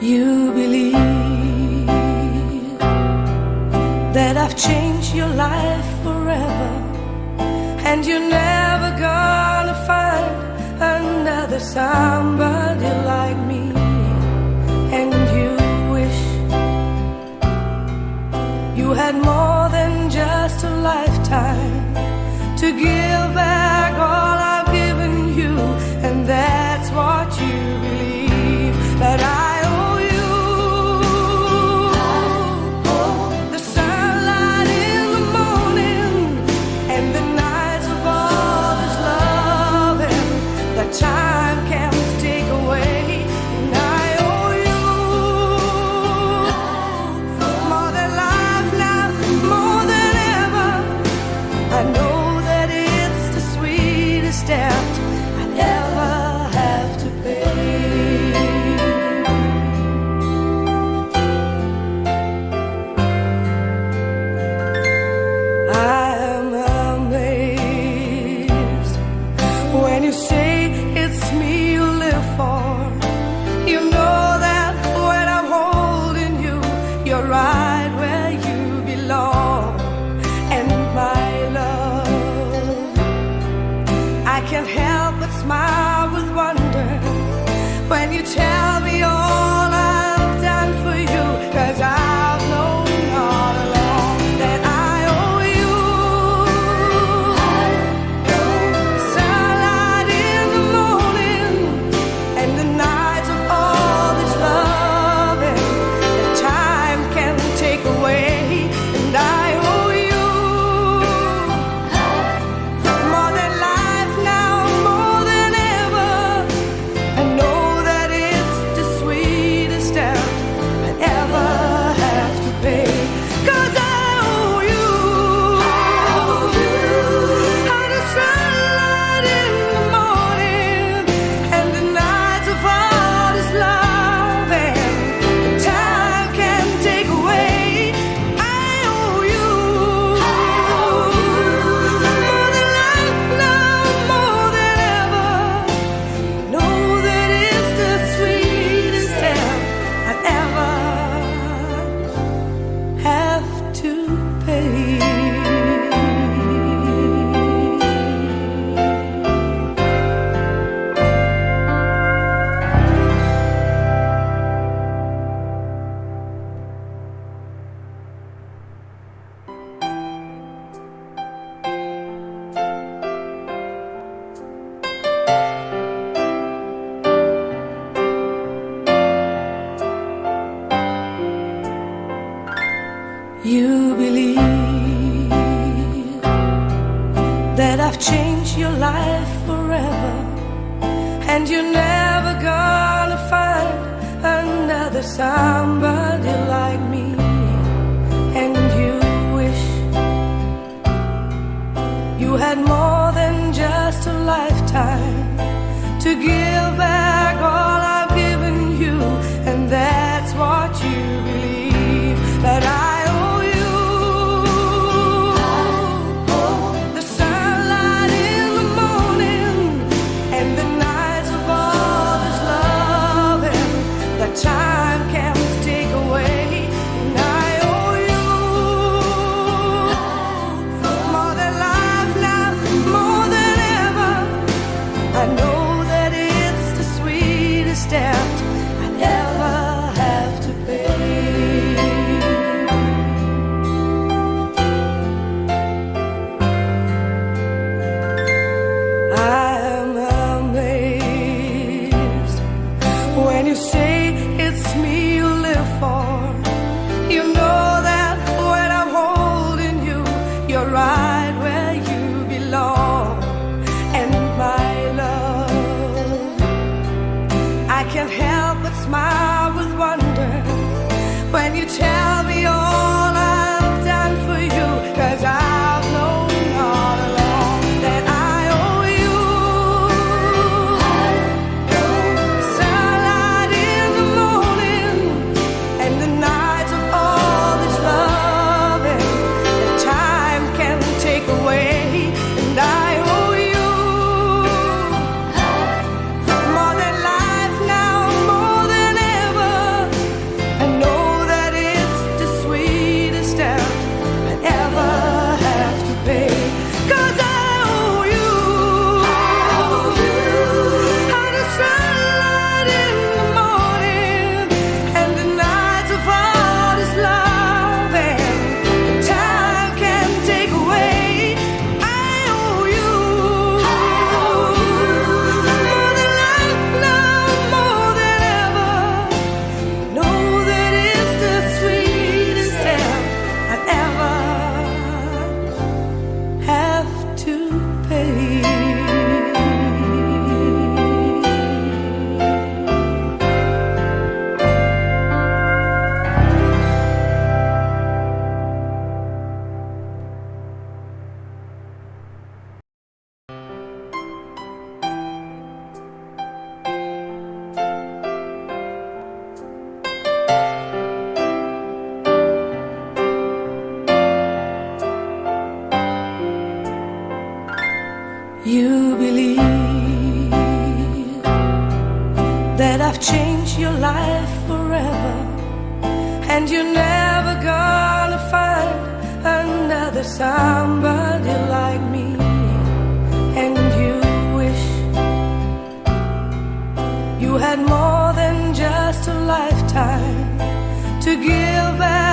You believe that I've changed your life forever, and you're never gonna find another somebody like me. And you wish you had more than just a lifetime to give back all I've given you, and that's what you believe. But I owe you the sunlight in the morning and the nights of all this loving that time can't take away. And I owe you more than life now, more than ever. I know that it's the sweetest debt I'd ever have to pay. I'm amazed when you say it's me you live for. You know that when I'm holding you, you're right where you belong. And my love, I can't help but smile with wonder when you tell me all I've done for you, 'cause I've known all along that I owe you sunlight in the morning and the nights of all this loving that time can take away. And I owe you more than life now, more than ever. I know that it's the sweetest debt I'd ever have to pay. 'Cause I owe you the sunlight in the morning and the nights of all this loving that time can take away. I owe you more than life now, more than ever. Know that it's the sweetest debt I'd ever have to pay. You believe that I've changed your life forever, and you're never gonna find another somebody like me. And you wish you had more than just a lifetime to give back all I've given you, and that's what you believe. But I owe you the sunlight in the morning and the nights of all this loving that time can't take away. And I owe you more than life now, more than ever. I know that it's the sweetest debt I'd ever have to pay. I'm amazed when you say it's me you live for. You know that when I'm holding you, you're right where you belong. And my love, I can't help but smile with wonder when you tell me all I've done for you, 'cause I've known all along that I owe you sunlight in the morning and the nights of all this loving that time can take away. And I owe you more than life now, more than ever. life forever, and you're never gonna find another somebody like me. And you wish you had more than just a lifetime to give back